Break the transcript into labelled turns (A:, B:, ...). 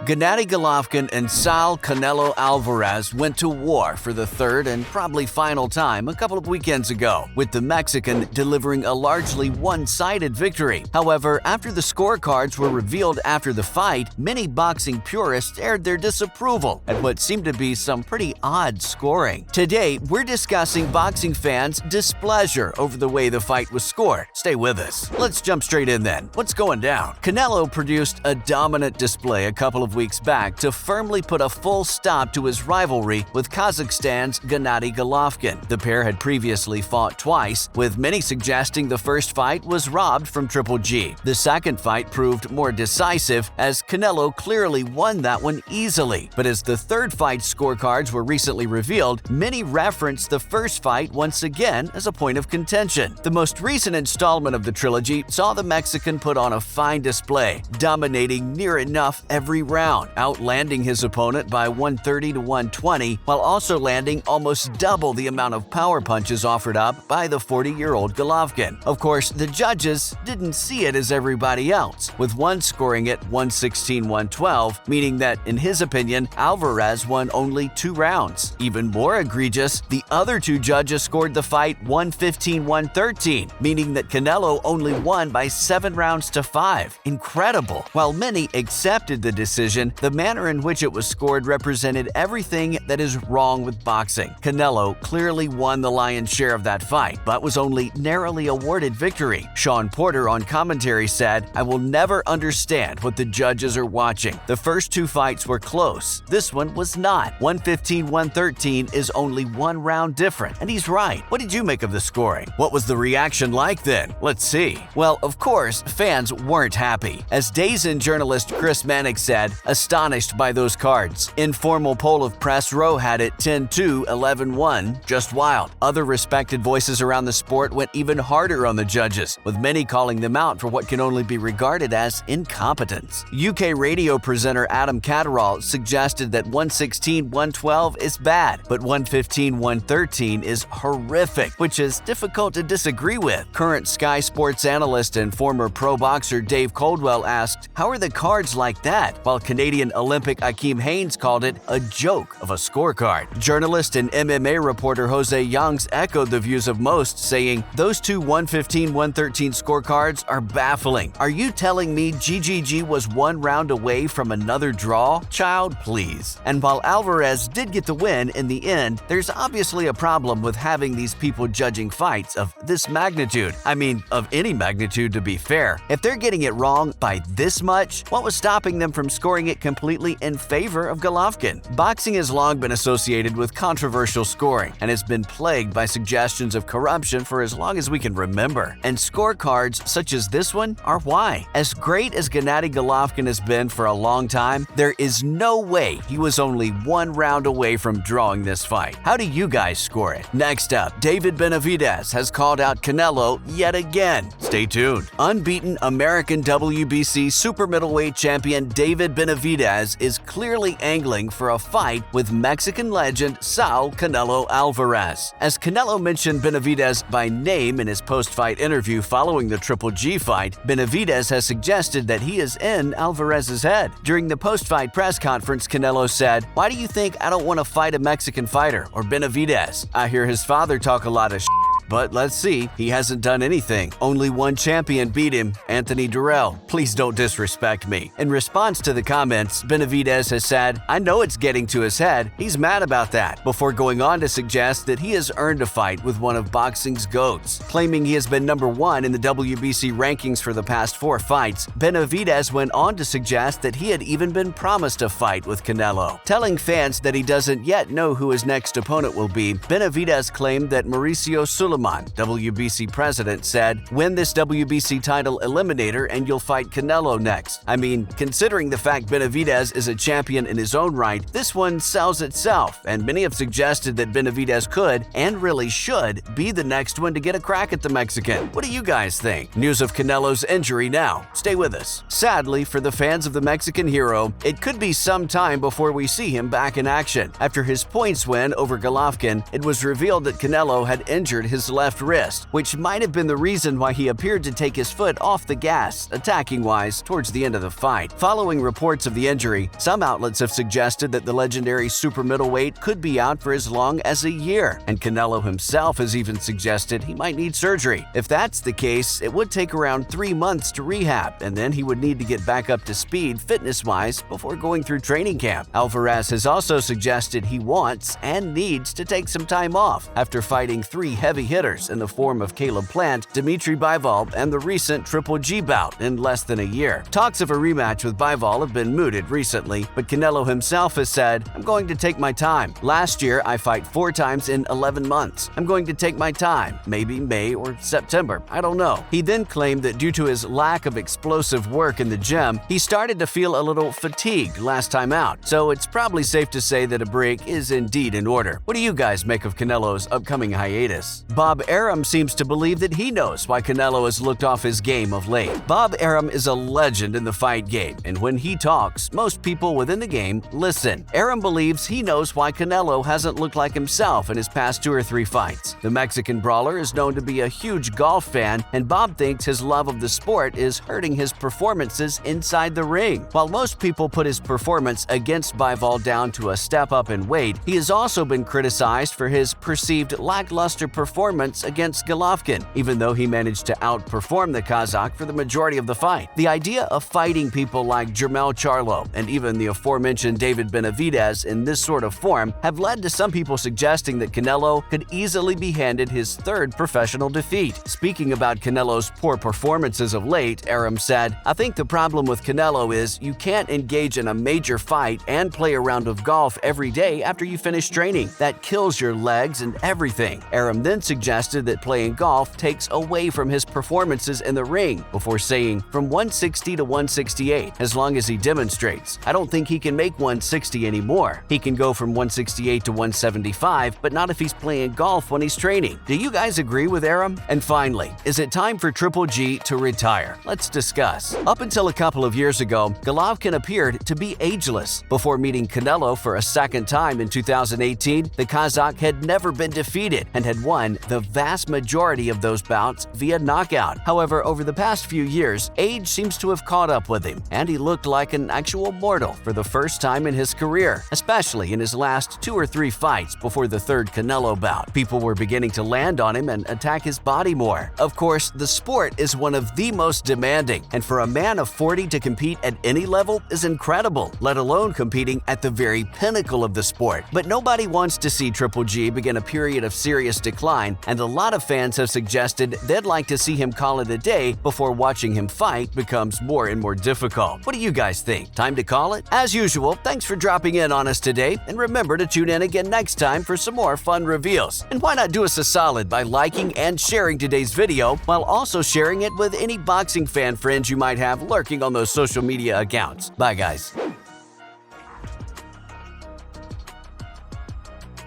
A: Gennady Golovkin and Saúl Canelo Alvarez went to war for the third and probably final time a couple of weekends ago, with the Mexican delivering a largely one-sided victory. However, after the scorecards were revealed after the fight, many boxing purists aired their disapproval at what seemed to be some pretty odd scoring. Today, we're discussing boxing fans' displeasure over the way the fight was scored. Stay with us. Let's jump straight in then. What's going down? Canelo produced a dominant display a couple of weeks back to firmly put a full stop to his rivalry with Kazakhstan's Gennady Golovkin. The pair had previously fought twice, with many suggesting the first fight was robbed from Triple G. The second fight proved more decisive, as Canelo clearly won that one easily. But as the third fight's scorecards were recently revealed, many referenced the first fight once again as a point of contention. The most recent installment of the trilogy saw the Mexican put on a fine display, dominating near enough every round, outlanding his opponent by 130 to 120, while also landing almost double the amount of power punches offered up by the 40-year-old Golovkin. Of course, the judges didn't see it as everybody else, with one scoring it 116-112, meaning that, in his opinion, Álvarez won only 2 rounds. Even more egregious, the other 2 judges scored the fight 115-113, meaning that Canelo only won by 7 rounds to 5. Incredible! While many accepted the decision, the manner in which it was scored represented everything that is wrong with boxing. Canelo clearly won the lion's share of that fight, but was only narrowly awarded victory. Sean Porter on commentary said, "I will never understand what the judges are watching. The first 2 fights were close. This one was not. 115-113 is only 1 round different." And he's right. What did you make of the scoring? What was the reaction like then? Let's see. Well, of course, fans weren't happy. As DAZN journalist Chris Mannix said, astonished by those cards. Informal poll of Press Row had it 10-2, 11-1, just wild. Other respected voices around the sport went even harder on the judges, with many calling them out for what can only be regarded as incompetence. UK radio presenter Adam Catterall suggested that 116-112 is bad, but 115-113 is horrific, which is difficult to disagree with. Current Sky Sports analyst and former pro boxer Dave Coldwell asked, "How are the cards like that?" while Canadian Olympic Akeem Haynes called it a joke of a scorecard. Journalist and MMA reporter Jose Youngs echoed the views of most, saying, "Those 2 115-113 scorecards are baffling. Are you telling me GGG was 1 round away from another draw? Child, please." And while Álvarez did get the win in the end, there's obviously a problem with having these people judging fights of this magnitude. I mean, of any magnitude, to be fair. If they're getting it wrong by this much, what was stopping them from scoring it completely in favor of Golovkin? Boxing has long been associated with controversial scoring and has been plagued by suggestions of corruption for as long as we can remember. And scorecards such as this one are why. As great as Gennady Golovkin has been for a long time, there is no way he was only 1 round away from drawing this fight. How do you guys score it? Next up, David Benavidez has called out Canelo yet again. Stay tuned. Unbeaten American WBC super-middleweight champion David Benavidez is clearly angling for a fight with Mexican legend Saúl Canelo Alvarez. As Canelo mentioned Benavidez by name in his post-fight interview following the Triple G fight, Benavidez has suggested that he is in Alvarez's head. During the post-fight press conference, Canelo said, "Why do you think I don't want to fight a Mexican fighter or Benavidez? I hear his father talk a lot of shit. But let's see, he hasn't done anything. Only one champion beat him, Anthony Durrell. Please don't disrespect me." In response to the comments, Benavidez has said, "I know it's getting to his head. He's mad about that," before going on to suggest that he has earned a fight with one of boxing's GOATs. Claiming he has been number 1 in the WBC rankings for the past 4 fights, Benavidez went on to suggest that he had even been promised a fight with Canelo. Telling fans that he doesn't yet know who his next opponent will be, Benavidez claimed that Mauricio Sulaiman, WBC president, said, "Win this WBC title eliminator and you'll fight Canelo next." I mean, considering the fact Benavidez is a champion in his own right, this one sells itself, and many have suggested that Benavidez could, and really should, be the next one to get a crack at the Mexican. What do you guys think? News of Canelo's injury now. Stay with us. Sadly, for the fans of the Mexican hero, it could be some time before we see him back in action. After his points win over Golovkin, it was revealed that Canelo had injured his his left wrist, which might have been the reason why he appeared to take his foot off the gas, attacking-wise, towards the end of the fight. Following reports of the injury, some outlets have suggested that the legendary super-middleweight could be out for as long as a year, and Canelo himself has even suggested he might need surgery. If that's the case, it would take around 3 months to rehab, and then he would need to get back up to speed fitness-wise before going through training camp. Alvarez has also suggested he wants and needs to take some time off after fighting 3 heavy hitters in the form of Caleb Plant, Dimitri Bivol, and the recent Triple G bout in less than a year. Talks of a rematch with Bivol have been mooted recently, but Canelo himself has said, "I'm going to take my time. Last year, I fight 4 times in 11 months. I'm going to take my time, maybe May or September, I don't know." He then claimed that due to his lack of explosive work in the gym, he started to feel a little fatigued last time out, so it's probably safe to say that a break is indeed in order. What do you guys make of Canelo's upcoming hiatus? Bob Arum seems to believe that he knows why Canelo has looked off his game of late. Bob Arum is a legend in the fight game, and when he talks, most people within the game listen. Arum believes he knows why Canelo hasn't looked like himself in his past 2 or 3 fights. The Mexican brawler is known to be a huge golf fan, and Bob thinks his love of the sport is hurting his performances inside the ring. While most people put his performance against Bivol down to a step up in weight, he has also been criticized for his perceived lackluster performance against Golovkin, even though he managed to outperform the Kazakh for the majority of the fight. The idea of fighting people like Jermell Charlo and even the aforementioned David Benavidez in this sort of form have led to some people suggesting that Canelo could easily be handed his 3rd professional defeat. Speaking about Canelo's poor performances of late, Arum said, "I think the problem with Canelo is you can't engage in a major fight and play a round of golf every day after you finish training. That kills your legs and everything." Arum then suggested that playing golf takes away from his performances in the ring, before saying, "From 160 to 168, as long as he demonstrates. I don't think he can make 160 anymore. He can go from 168 to 175, but not if he's playing golf when he's training." Do you guys agree with Arum? And finally, is it time for Triple G to retire? Let's discuss. Up until a couple of years ago, Golovkin appeared to be ageless. Before meeting Canelo for a second time in 2018, the Kazakh had never been defeated and had won the vast majority of those bouts via knockout. However, over the past few years, age seems to have caught up with him, and he looked like an actual mortal for the first time in his career, especially in his last 2 or 3 fights before the 3rd Canelo bout. People were beginning to land on him and attack his body more. Of course, the sport is one of the most demanding, and for a man of 40 to compete at any level is incredible, let alone competing at the very pinnacle of the sport. But nobody wants to see Triple G begin a period of serious decline, and a lot of fans have suggested they'd like to see him call it a day before watching him fight becomes more and more difficult. What do you guys think? Time to call it? As usual, thanks for dropping in on us today, and remember to tune in again next time for some more fun reveals. And why not do us a solid by liking and sharing today's video, while also sharing it with any boxing fan friends you might have lurking on those social media accounts. Bye guys.